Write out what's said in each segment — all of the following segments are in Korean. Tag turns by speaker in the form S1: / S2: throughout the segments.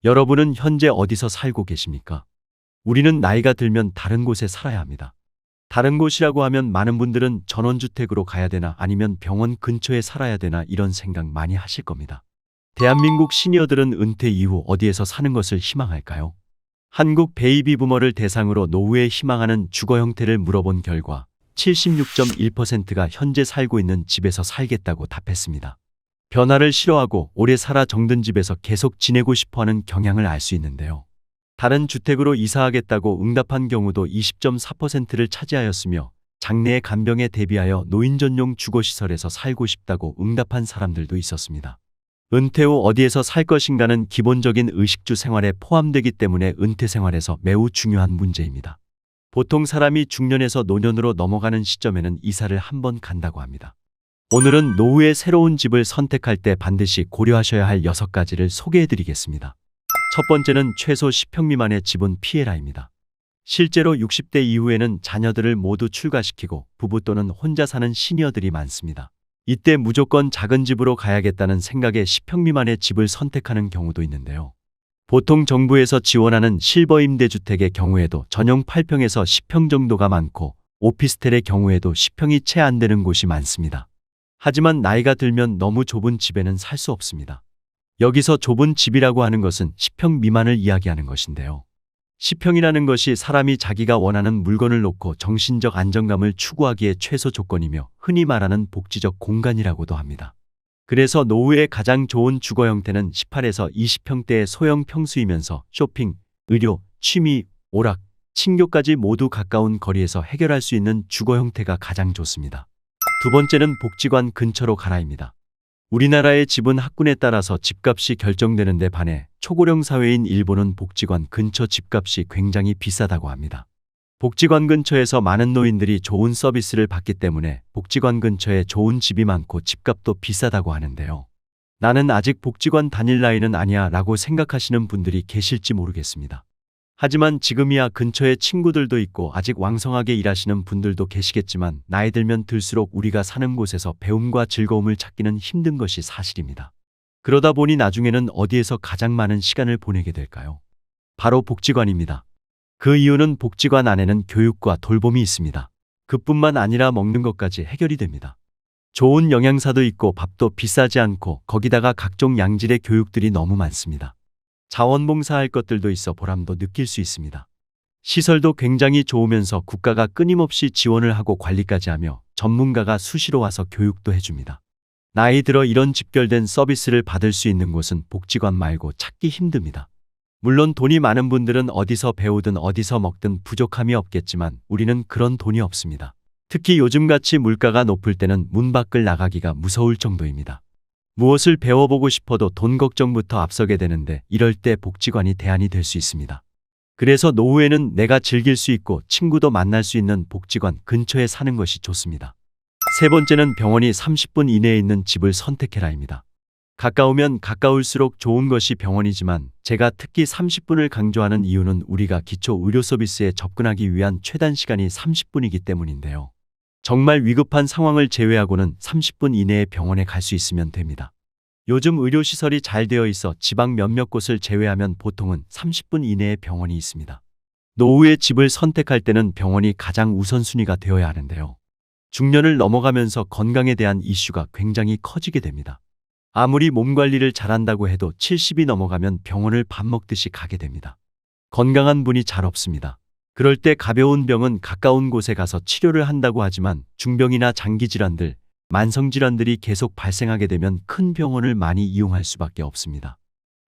S1: 여러분은 현재 어디서 살고 계십니까? 우리는 나이가 들면 다른 곳에 살아야 합니다. 다른 곳이라고 하면 많은 분들은 전원주택으로 가야 되나 아니면 병원 근처에 살아야 되나 이런 생각 많이 하실 겁니다. 대한민국 시니어들은 은퇴 이후 어디에서 사는 것을 희망할까요? 한국 베이비 부머를 대상으로 노후에 희망하는 주거 형태를 물어본 결과 76.1%가 현재 살고 있는 집에서 살겠다고 답했습니다. 변화를 싫어하고 오래 살아 정든 집에서 계속 지내고 싶어하는 경향을 알 수 있는데요. 다른 주택으로 이사하겠다고 응답한 경우도 20.4%를 차지하였으며 장래의 간병에 대비하여 노인 전용 주거시설에서 살고 싶다고 응답한 사람들도 있었습니다. 은퇴 후 어디에서 살 것인가는 기본적인 의식주 생활에 포함되기 때문에 은퇴 생활에서 매우 중요한 문제입니다. 보통 사람이 중년에서 노년으로 넘어가는 시점에는 이사를 한번 간다고 합니다. 오늘은 노후에 새로운 집을 선택할 때 반드시 고려하셔야 할 6가지를 소개해드리겠습니다. 첫 번째는 최소 10평 미만의 집은 피해라입니다. 실제로 60대 이후에는 자녀들을 모두 출가시키고 부부 또는 혼자 사는 시니어들이 많습니다. 이때 무조건 작은 집으로 가야겠다는 생각에 10평 미만의 집을 선택하는 경우도 있는데요. 보통 정부에서 지원하는 실버 임대주택의 경우에도 전용 8평에서 10평 정도가 많고 오피스텔의 경우에도 10평이 채 안 되는 곳이 많습니다. 하지만 나이가 들면 너무 좁은 집에는 살 수 없습니다. 여기서 좁은 집이라고 하는 것은 10평 미만을 이야기하는 것인데요. 10평이라는 것이 사람이 자기가 원하는 물건을 놓고 정신적 안정감을 추구하기에 최소 조건이며 흔히 말하는 복지적 공간이라고도 합니다. 그래서 노후에 가장 좋은 주거 형태는 18에서 20평대의 소형 평수이면서 쇼핑, 의료, 취미, 오락, 친교까지 모두 가까운 거리에서 해결할 수 있는 주거 형태가 가장 좋습니다. 두 번째는 복지관 근처로 가라입니다. 우리나라의 집은 학군에 따라서 집값이 결정되는 데 반해 초고령 사회인 일본은 복지관 근처 집값이 굉장히 비싸다고 합니다. 복지관 근처에서 많은 노인들이 좋은 서비스를 받기 때문에 복지관 근처에 좋은 집이 많고 집값도 비싸다고 하는데요. 나는 아직 복지관 다닐 나이는 아니야 라고 생각하시는 분들이 계실지 모르겠습니다. 하지만 지금이야 근처에 친구들도 있고 아직 왕성하게 일하시는 분들도 계시겠지만 나이 들면 들수록 우리가 사는 곳에서 배움과 즐거움을 찾기는 힘든 것이 사실입니다. 그러다 보니 나중에는 어디에서 가장 많은 시간을 보내게 될까요? 바로 복지관입니다. 그 이유는 복지관 안에는 교육과 돌봄이 있습니다. 그뿐만 아니라 먹는 것까지 해결이 됩니다. 좋은 영양사도 있고 밥도 비싸지 않고 거기다가 각종 양질의 교육들이 너무 많습니다. 자원봉사할 것들도 있어 보람도 느낄 수 있습니다. 시설도 굉장히 좋으면서 국가가 끊임없이 지원을 하고 관리까지 하며 전문가가 수시로 와서 교육도 해줍니다. 나이 들어 이런 집결된 서비스를 받을 수 있는 곳은 복지관 말고 찾기 힘듭니다. 물론 돈이 많은 분들은 어디서 배우든 어디서 먹든 부족함이 없겠지만 우리는 그런 돈이 없습니다. 특히 요즘같이 물가가 높을 때는 문 밖을 나가기가 무서울 정도입니다. 무엇을 배워보고 싶어도 돈 걱정부터 앞서게 되는데 이럴 때 복지관이 대안이 될 수 있습니다. 그래서 노후에는 내가 즐길 수 있고 친구도 만날 수 있는 복지관 근처에 사는 것이 좋습니다. 세 번째는 병원이 30분 이내에 있는 집을 선택해라입니다. 가까우면 가까울수록 좋은 것이 병원이지만 제가 특히 30분을 강조하는 이유는 우리가 기초 의료 서비스에 접근하기 위한 최단 시간이 30분이기 때문인데요. 정말 위급한 상황을 제외하고는 30분 이내에 병원에 갈 수 있으면 됩니다. 요즘 의료시설이 잘 되어 있어 지방 몇몇 곳을 제외하면 보통은 30분 이내에 병원이 있습니다. 노후에 집을 선택할 때는 병원이 가장 우선순위가 되어야 하는데요. 중년을 넘어가면서 건강에 대한 이슈가 굉장히 커지게 됩니다. 아무리 몸 관리를 잘한다고 해도 70이 넘어가면 병원을 밥 먹듯이 가게 됩니다. 건강한 분이 잘 없습니다. 그럴 때 가벼운 병은 가까운 곳에 가서 치료를 한다고 하지만 중병이나 장기질환들, 만성질환들이 계속 발생하게 되면 큰 병원을 많이 이용할 수밖에 없습니다.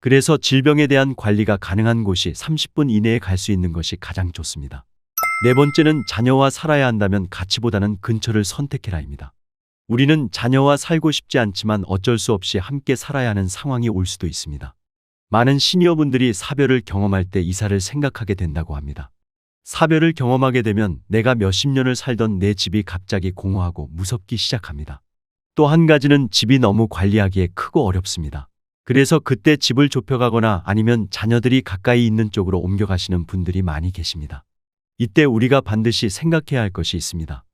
S1: 그래서 질병에 대한 관리가 가능한 곳이 30분 이내에 갈 수 있는 것이 가장 좋습니다. 네 번째는 자녀와 살아야 한다면 가치보다는 근처를 선택해라입니다. 우리는 자녀와 살고 싶지 않지만 어쩔 수 없이 함께 살아야 하는 상황이 올 수도 있습니다. 많은 시니어분들이 사별을 경험할 때 이사를 생각하게 된다고 합니다. 사별을 경험하게 되면 내가 몇십 년을 살던 내 집이 갑자기 공허하고 무섭기 시작합니다. 또 한 가지는 집이 너무 관리하기에 크고 어렵습니다. 그래서 그때 집을 좁혀가거나 아니면 자녀들이 가까이 있는 쪽으로 옮겨가시는 분들이 많이 계십니다. 이때 우리가 반드시 생각해야 할 것이 있습니다.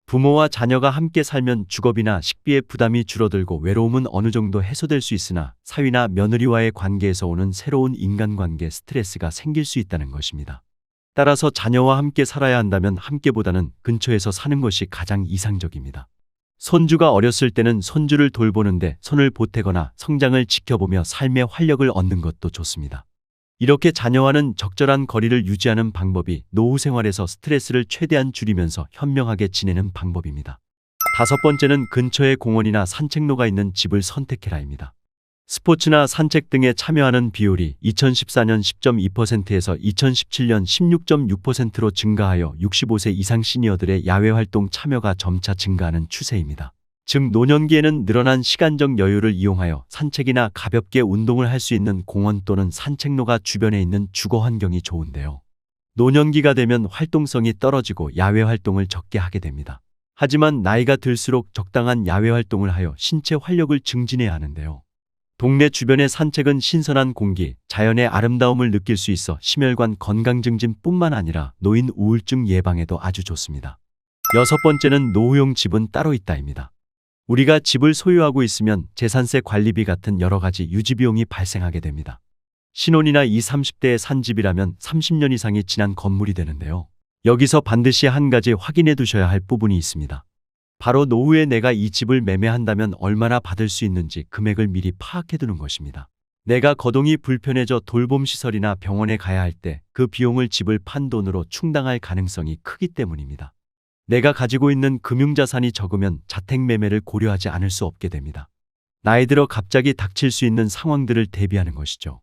S1: 부모와 자녀가 함께 살면 주거비나 식비의 부담이 줄어들고 외로움은 어느 정도 해소될 수 있으나 사위나 며느리와의 관계에서 오는 새로운 인간관계 스트레스가 생길 수 있다는 것입니다. 따라서 자녀와 함께 살아야 한다면 함께보다는 근처에서 사는 것이 가장 이상적입니다. 손주가 어렸을 때는 손주를 돌보는데 손을 보태거나 성장을 지켜보며 삶의 활력을 얻는 것도 좋습니다. 이렇게 자녀와는 적절한 거리를 유지하는 방법이 노후 생활에서 스트레스를 최대한 줄이면서 현명하게 지내는 방법입니다. 다섯 번째는 근처에 공원이나 산책로가 있는 집을 선택해라입니다. 스포츠나 산책 등에 참여하는 비율이 2014년 10.2%에서 2017년 16.6%로 증가하여 65세 이상 시니어들의 야외활동 참여가 점차 증가하는 추세입니다. 즉 노년기에는 늘어난 시간적 여유를 이용하여 산책이나 가볍게 운동을 할 수 있는 공원 또는 산책로가 주변에 있는 주거 환경이 좋은데요. 노년기가 되면 활동성이 떨어지고 야외 활동을 적게 하게 됩니다. 하지만 나이가 들수록 적당한 야외 활동을 하여 신체 활력을 증진해야 하는데요. 동네 주변의 산책은 신선한 공기, 자연의 아름다움을 느낄 수 있어 심혈관 건강 증진뿐만 아니라 노인 우울증 예방에도 아주 좋습니다. 여섯 번째는 노후용 집은 따로 있다입니다. 우리가 집을 소유하고 있으면 재산세 관리비 같은 여러 가지 유지비용이 발생하게 됩니다. 신혼이나 20, 30대에 산 집이라면 30년 이상이 지난 건물이 되는데요. 여기서 반드시 한 가지 확인해 두셔야 할 부분이 있습니다. 바로 노후에 내가 이 집을 매매한다면 얼마나 받을 수 있는지 금액을 미리 파악해 두는 것입니다. 내가 거동이 불편해져 돌봄시설이나 병원에 가야 할 때 그 비용을 집을 판 돈으로 충당할 가능성이 크기 때문입니다. 내가 가지고 있는 금융자산이 적으면 자택매매를 고려하지 않을 수 없게 됩니다. 나이 들어 갑자기 닥칠 수 있는 상황들을 대비하는 것이죠.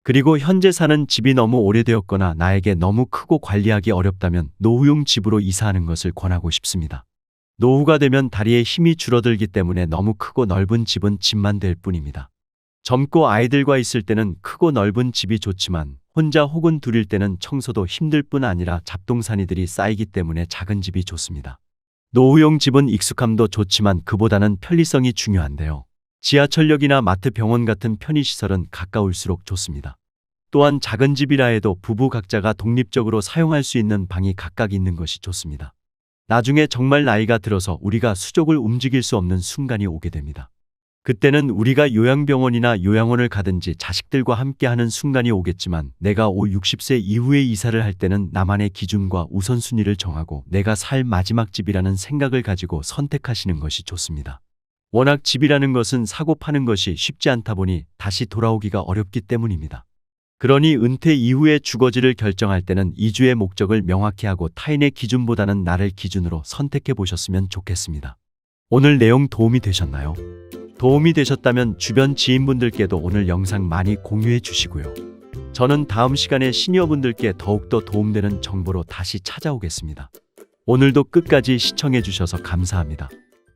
S1: 그리고 현재 사는 집이 너무 오래되었거나 나에게 너무 크고 관리하기 어렵다면 노후용 집으로 이사하는 것을 권하고 싶습니다. 노후가 되면 다리에 힘이 줄어들기 때문에 너무 크고 넓은 집은 집만 될 뿐입니다. 젊고 아이들과 있을 때는 크고 넓은 집이 좋지만 혼자 혹은 둘일 때는 청소도 힘들 뿐 아니라 잡동사니들이 쌓이기 때문에 작은 집이 좋습니다. 노후용 집은 익숙함도 좋지만 그보다는 편리성이 중요한데요. 지하철역이나 마트, 병원 같은 편의시설은 가까울수록 좋습니다. 또한 작은 집이라 해도 부부 각자가 독립적으로 사용할 수 있는 방이 각각 있는 것이 좋습니다. 나중에 정말 나이가 들어서 우리가 수족을 움직일 수 없는 순간이 오게 됩니다. 그때는 우리가 요양병원이나 요양원을 가든지 자식들과 함께하는 순간이 오겠지만 내가 60세 이후에 이사를 할 때는 나만의 기준과 우선순위를 정하고 내가 살 마지막 집이라는 생각을 가지고 선택하시는 것이 좋습니다. 워낙 집이라는 것은 사고 파는 것이 쉽지 않다 보니 다시 돌아오기가 어렵기 때문입니다. 그러니 은퇴 이후에 주거지를 결정할 때는 이주의 목적을 명확히 하고 타인의 기준보다는 나를 기준으로 선택해 보셨으면 좋겠습니다. 오늘 내용 도움이 되셨나요? 도움이 되셨다면 주변 지인분들께도 오늘 영상 많이 공유해 주시고요. 저는 다음 시간에 시니어분들께 더욱더 도움되는 정보로 다시 찾아오겠습니다. 오늘도 끝까지 시청해 주셔서 감사합니다.